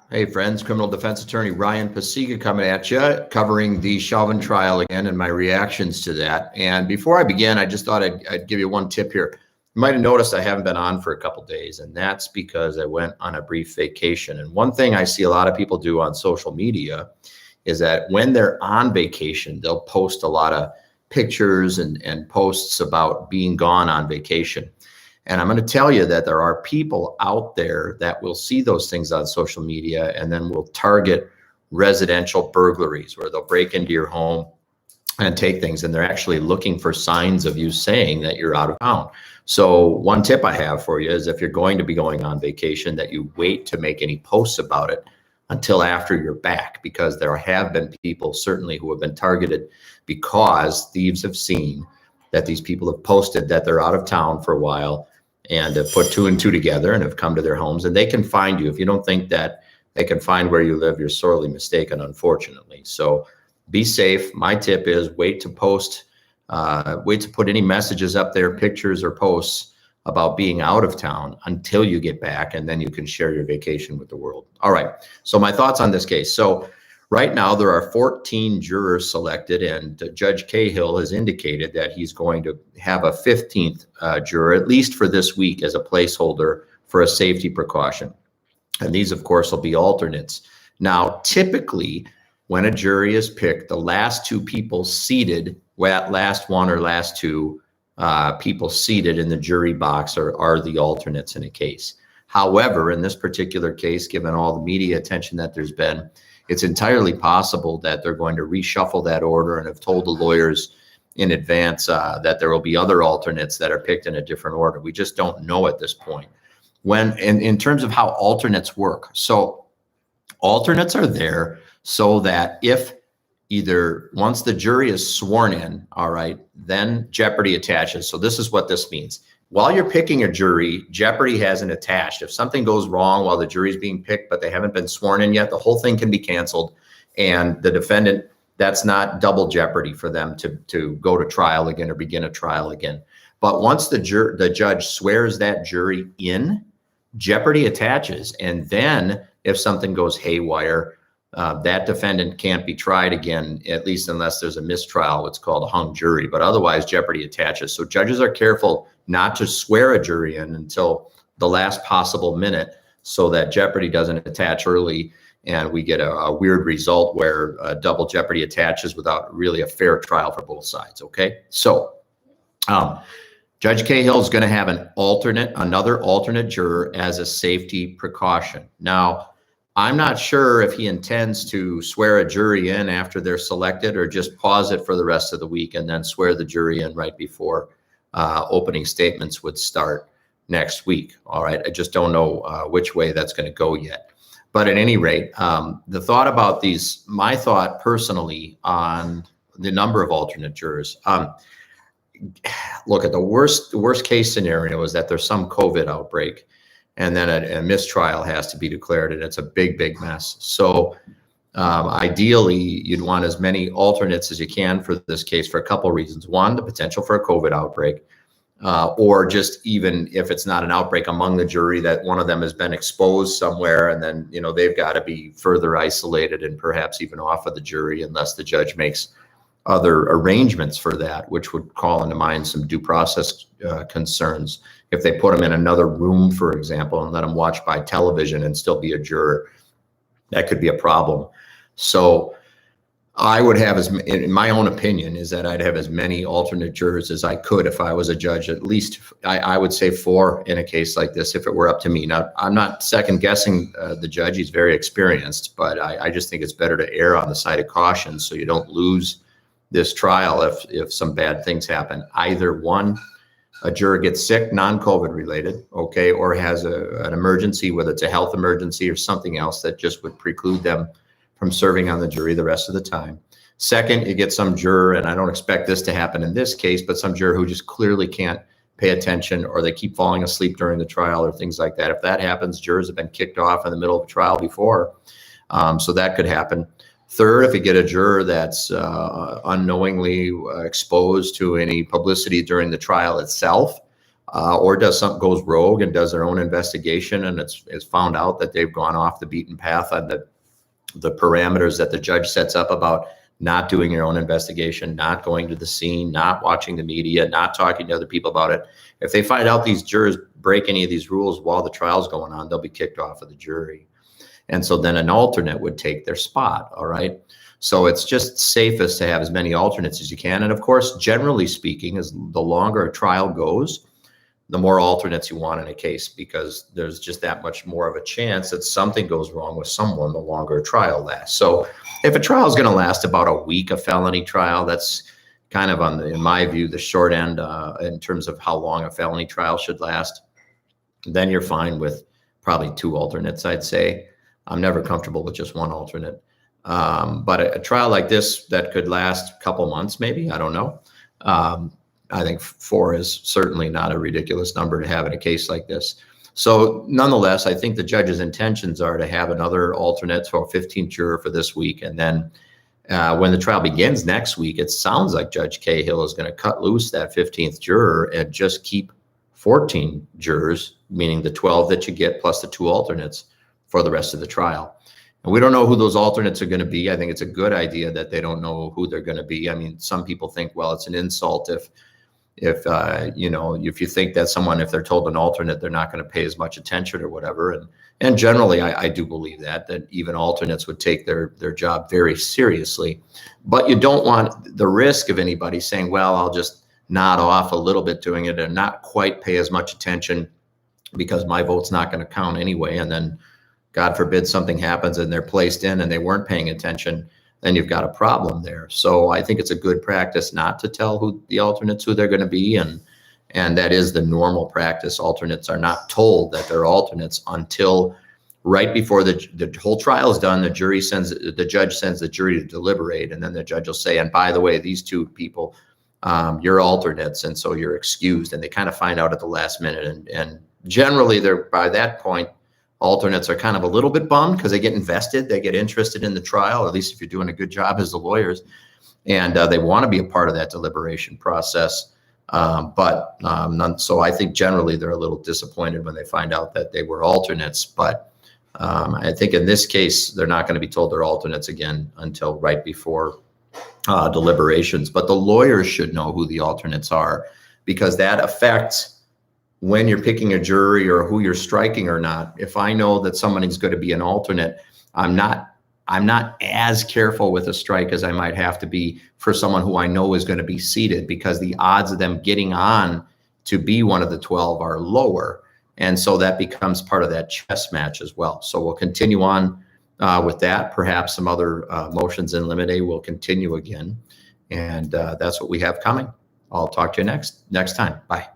Hey friends, criminal defense attorney Ryan Pacyga coming at you, covering the Chauvin trial again and my reactions to that. And before I begin, I just thought I'd give you one tip here. You might have noticed I haven't been on for a couple days, and that's because I went on a brief vacation. And one thing I see a lot of people do on social media is that when they're on vacation, they'll post a lot of pictures and posts about being gone on vacation. And I'm going to tell you that there are people out there that will see those things on social media and then will target residential burglaries where they'll break into your home and take things. And they're actually looking for signs of you saying that you're out of town. So one tip I have for you is if you're going to be going on vacation, that you wait to make any posts about it until after you're back, because there have been people certainly who have been targeted because thieves have seen that these people have posted that they're out of town for a while and have put two and two together and have come to their homes, and they can find you. If you don't think that they can find where you live, you're sorely mistaken, unfortunately. So be safe. My tip is wait to post, wait to put any messages up there, pictures or posts about being out of town until you get back, and then you can share your vacation with the world. All right, so my thoughts on this case. So right now, there are 14 jurors selected, and Judge Cahill has indicated that he's going to have a 15th juror, at least for this week, as a placeholder for a safety precaution. And these, of course, will be alternates. Now, typically, when a jury is picked, the last two people seated, last one or last two people seated in the jury box are the alternates in a case. However, in this particular case, given all the media attention that there's been, it's entirely possible that they're going to reshuffle that order and have told the lawyers in advance that there will be other alternates that are picked in a different order. We just don't know at this point. When in terms of how alternates work, so alternates are there so that if either once the jury is sworn in, all right, then jeopardy attaches. So this is what this means. While you're picking a jury, jeopardy hasn't attached. If something goes wrong while the jury's being picked, but they haven't been sworn in yet, the whole thing can be canceled. And the defendant, that's not double jeopardy for them to go to trial again or begin a trial again. But once the judge swears that jury in, jeopardy attaches. And then if something goes haywire, that defendant can't be tried again, at least unless there's a mistrial, what's called a hung jury. But otherwise, jeopardy attaches. So judges are careful not to swear a jury in until the last possible minute so that jeopardy doesn't attach early and we get a weird result where double jeopardy attaches without really a fair trial for both sides. Okay, so Judge Cahill is going to have another alternate juror as a safety precaution. Now, I'm not sure if he intends to swear a jury in after they're selected or just pause it for the rest of the week and then swear the jury in right before opening statements would start next week. All right, I just don't know which way that's going to go yet. But at any rate, the thought about these, my thought personally on the number of alternate jurors, look at the worst case scenario is that there's some COVID outbreak and then a mistrial has to be declared, and it's a big mess. So ideally, you'd want as many alternates as you can for this case for a couple of reasons. One, the potential for a COVID outbreak, or just even if it's not an outbreak among the jury, that one of them has been exposed somewhere, and then they've got to be further isolated and perhaps even off of the jury unless the judge makes other arrangements for that, which would call into mind some due process concerns. If they put them in another room, for example, and let them watch by television and still be a juror, that could be a problem. So I would have, in my own opinion, is that I'd have as many alternate jurors as I could if I was a judge. At least I would say 4 in a case like this if it were up to me. Now, I'm not second guessing the judge. He's very experienced, but I just think it's better to err on the side of caution so you don't lose this trial if some bad things happen. Either one, a juror gets sick, non-COVID related, okay, or has an emergency, whether it's a health emergency or something else that just would preclude them from serving on the jury the rest of the time. Second, you get some juror, and I don't expect this to happen in this case, but some juror who just clearly can't pay attention, or they keep falling asleep during the trial or things like that. If that happens, jurors have been kicked off in the middle of a trial before, so that could happen. Third, if you get a juror that's unknowingly exposed to any publicity during the trial itself, or does something goes rogue and does their own investigation, and it's found out that they've gone off the beaten path on the parameters that the judge sets up about not doing your own investigation, not going to the scene, not watching the media, not talking to other people about it. If they find out these jurors break any of these rules while the trial's going on, they'll be kicked off of the jury. And so then an alternate would take their spot, all right? So it's just safest to have as many alternates as you can. And of course, generally speaking, as the longer a trial goes, the more alternates you want in a case, because there's just that much more of a chance that something goes wrong with someone the longer a trial lasts. So if a trial is going to last about a week, a felony trial, that's kind of on in my view, the short end in terms of how long a felony trial should last. Then you're fine with probably 2 alternates, I'd say. I'm never comfortable with just 1 alternate. But a trial like this that could last a couple months, maybe, I don't know. I think 4 is certainly not a ridiculous number to have in a case like this. So nonetheless, I think the judge's intentions are to have another alternate for a 15th juror for this week. And then when the trial begins next week, it sounds like Judge Cahill is going to cut loose that 15th juror and just keep 14 jurors, meaning the 12 that you get plus the 2 alternates for the rest of the trial. And we don't know who those alternates are going to be. I think it's a good idea that they don't know who they're going to be. I mean, some people think, well, it's an insult if you think that someone, if they're told an alternate, they're not going to pay as much attention or whatever. And generally, I do believe that even alternates would take their job very seriously. But you don't want the risk of anybody saying, well, I'll just nod off a little bit doing it and not quite pay as much attention because my vote's not going to count anyway. And then God forbid something happens and they're placed in and they weren't paying attention, then you've got a problem there. So I think it's a good practice not to tell who the alternates, who they're going to be. And that is the normal practice. Alternates are not told that they're alternates until right before the whole trial is done. The judge sends the jury to deliberate. And then the judge will say, and by the way, these 2 people, you're alternates. And so you're excused. And they kind of find out at the last minute. And generally by that point, alternates are kind of a little bit bummed because they get invested, they get interested in the trial, at least if you're doing a good job as the lawyers, and they want to be a part of that deliberation process. So I think generally they're a little disappointed when they find out that they were alternates. But I think in this case, they're not going to be told they're alternates again until right before deliberations. But the lawyers should know who the alternates are, because that affects when you're picking a jury or who you're striking or not. If I know that somebody's going to be an alternate, I'm not as careful with a strike as I might have to be for someone who I know is going to be seated, because the odds of them getting on to be one of the 12 are lower. And so that becomes part of that chess match as well. So we'll continue on with that. Perhaps some other motions in limine will continue again. And that's what we have coming. I'll talk to you next time. Bye.